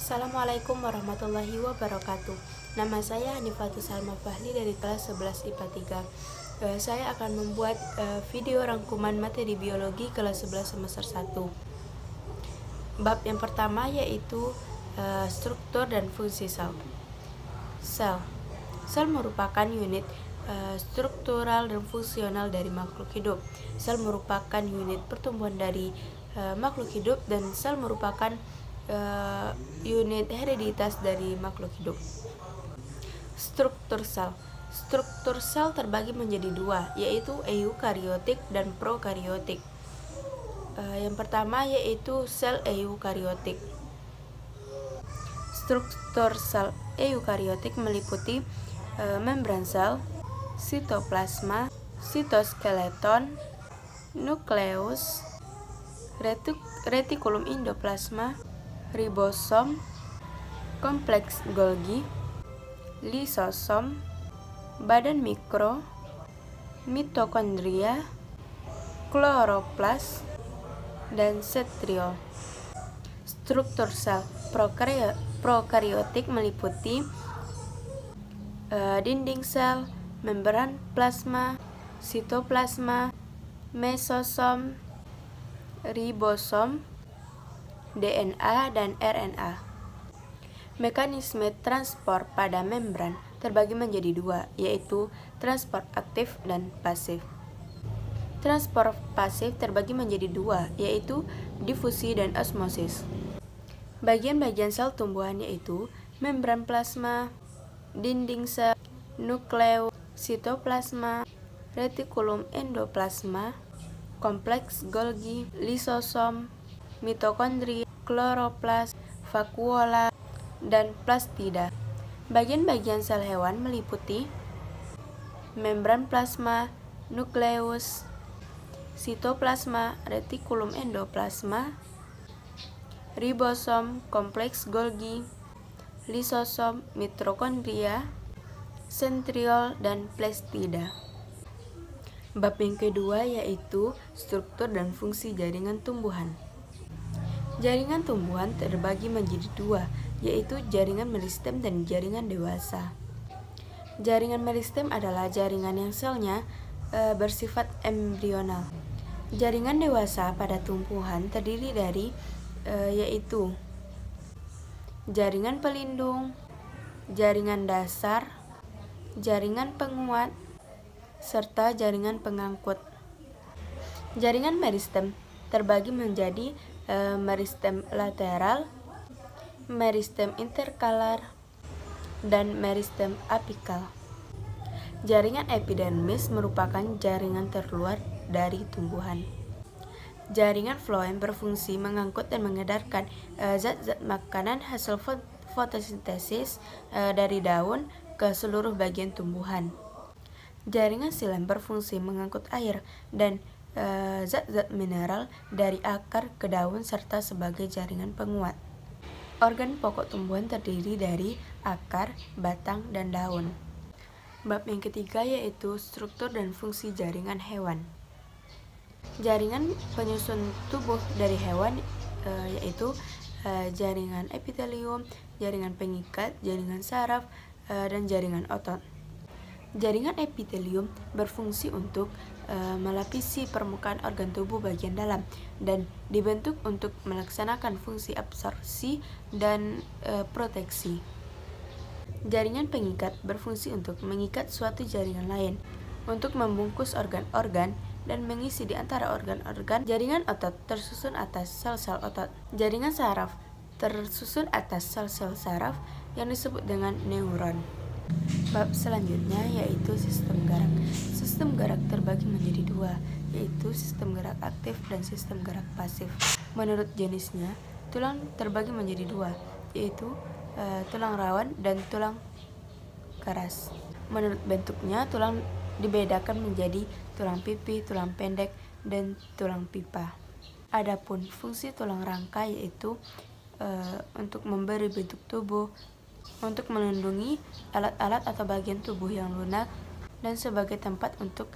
Assalamualaikum warahmatullahi wabarakatuh. Nama saya Hanifatus Salma Fahli dari kelas 11 IPA 3. Saya akan membuat video rangkuman materi biologi kelas 11 semester 1. Bab yang pertama yaitu struktur dan fungsi sel. Sel merupakan unit struktural dan fungsional dari makhluk hidup. Sel merupakan unit pertumbuhan dari makhluk hidup, dan sel merupakan unit hereditas dari makhluk hidup. Struktur sel terbagi menjadi dua, yaitu eukariotik dan prokariotik. Yang pertama yaitu sel eukariotik. Struktur sel eukariotik meliputi membran sel, sitoplasma, sitoskeleton, nukleus, retikulum endoplasma, ribosom, kompleks Golgi, lisosom, badan mikro, mitokondria, kloroplas, dan sentriol. Struktur sel prokariotik meliputi dinding sel, membran plasma, sitoplasma, mesosom, ribosom, DNA, dan RNA. Mekanisme transport pada membran terbagi menjadi dua, yaitu transport aktif dan pasif. Transport pasif terbagi menjadi dua, yaitu difusi dan osmosis. Bagian-bagian sel tumbuhan yaitu membran plasma, dinding sel, nukleus, sitoplasma, retikulum endoplasma, kompleks Golgi, lisosom, mitokondria, kloroplas, vakuola, dan plastida. Bagian-bagian sel hewan meliputi membran plasma, nukleus, sitoplasma, retikulum endoplasma, ribosom, kompleks Golgi, lisosom, mitokondria, sentriol, dan plastida. Bab yang kedua yaitu struktur dan fungsi jaringan tumbuhan. Jaringan tumbuhan terbagi menjadi dua, yaitu jaringan meristem dan jaringan dewasa. Jaringan meristem adalah jaringan yang selnya bersifat embrional. Jaringan dewasa pada tumbuhan terdiri dari yaitu jaringan pelindung, jaringan dasar, jaringan penguat, serta jaringan pengangkut. Jaringan meristem terbagi menjadi meristem lateral, meristem interkalar, dan meristem apikal. Jaringan epidermis merupakan jaringan terluar dari tumbuhan. Jaringan floem berfungsi mengangkut dan mengedarkan zat-zat makanan hasil fotosintesis dari daun ke seluruh bagian tumbuhan. Jaringan xilem berfungsi mengangkut air dan zat-zat mineral dari akar ke daun serta sebagai jaringan penguat. Organ pokok tumbuhan terdiri dari akar, batang, dan daun. Bab yang ketiga yaitu struktur dan fungsi jaringan hewan. Jaringan penyusun tubuh dari hewan yaitu jaringan epitelium, jaringan pengikat, jaringan saraf, dan jaringan otot. Jaringan epitelium berfungsi untuk melapisi permukaan organ tubuh bagian dalam dan dibentuk untuk melaksanakan fungsi absorpsi dan proteksi. Jaringan pengikat berfungsi untuk mengikat suatu jaringan lain, untuk membungkus organ-organ dan mengisi di antara organ-organ. Jaringan otot tersusun atas sel-sel otot. Jaringan saraf tersusun atas sel-sel saraf yang disebut dengan neuron. Bab selanjutnya yaitu sistem gerak. Sistem gerak terbagi menjadi dua, yaitu sistem gerak aktif dan sistem gerak pasif. Menurut jenisnya, tulang terbagi menjadi dua, yaitu tulang rawan dan tulang keras. Menurut bentuknya, tulang dibedakan menjadi tulang pipi, tulang pendek, dan tulang pipa. Adapun fungsi tulang rangka yaitu untuk memberi bentuk tubuh, untuk melindungi alat-alat atau bagian tubuh yang lunak, dan sebagai tempat untuk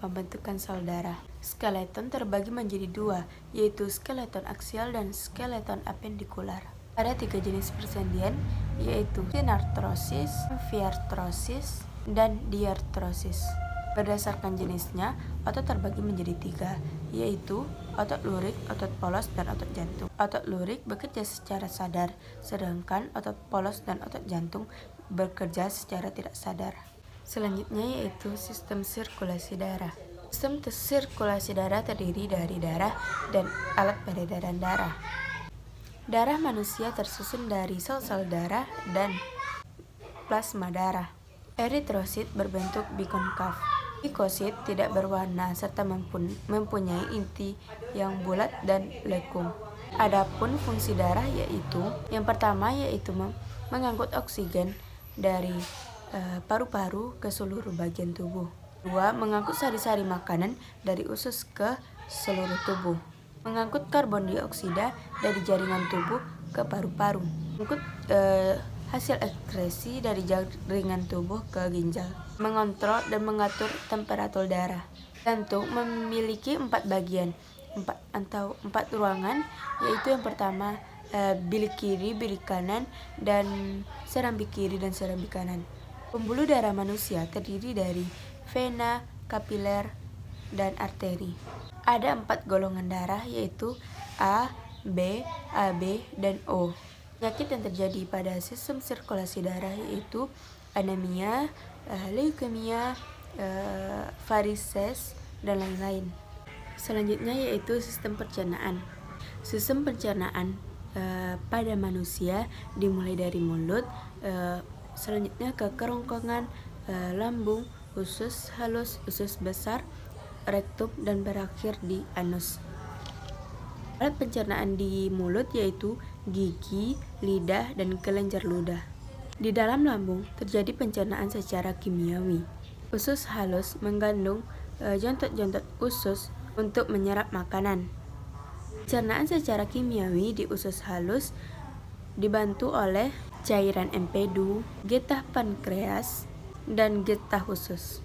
pembentukan sel darah. Skeleton terbagi menjadi dua, yaitu skeleton aksial dan skeleton apendikular. Ada 3 jenis persendian, yaitu sinartrosis, amfiartrosis, dan diartrosis. Berdasarkan jenisnya, otot terbagi menjadi 3, yaitu otot lurik, otot polos, dan otot jantung. Otot lurik bekerja secara sadar, sedangkan otot polos dan otot jantung bekerja secara tidak sadar. Selanjutnya yaitu sistem sirkulasi darah. Sistem sirkulasi darah terdiri dari darah dan alat peredaran darah. Darah manusia tersusun dari sel-sel darah dan plasma darah. Eritrosit berbentuk bikonkav. Leukosit tidak berwarna serta mempunyai inti yang bulat dan lekung. Adapun fungsi darah yaitu yang pertama yaitu mengangkut oksigen dari paru-paru ke seluruh bagian tubuh. Kedua, mengangkut sari-sari makanan dari usus ke seluruh tubuh. Mengangkut karbon dioksida dari jaringan tubuh ke paru-paru. Mengangkut hasil ekskresi dari jaringan tubuh ke ginjal. Mengontrol dan mengatur temperatur darah. Jantung memiliki 4 bagian, 4 ruangan, yaitu yang pertama bilik kiri, bilik kanan, dan serambi kiri dan serambi kanan. Pembuluh darah manusia terdiri dari vena, kapiler, dan arteri. Ada 4 golongan darah, yaitu A, B, AB, dan O. Penyakit yang terjadi pada sistem sirkulasi darah yaitu anemia, leukemia, varises, dan lain-lain. Selanjutnya yaitu sistem pencernaan. Sistem pencernaan pada manusia dimulai dari mulut, selanjutnya ke kerongkongan, lambung, usus halus, usus besar, rektum, dan berakhir di anus. Alat pencernaan di mulut yaitu gigi, lidah, dan kelenjar ludah. Di dalam lambung terjadi pencernaan secara kimiawi. Usus halus mengandung jontot-jontot usus untuk menyerap makanan. Pencernaan secara kimiawi di usus halus dibantu oleh cairan empedu, getah pankreas, dan getah usus.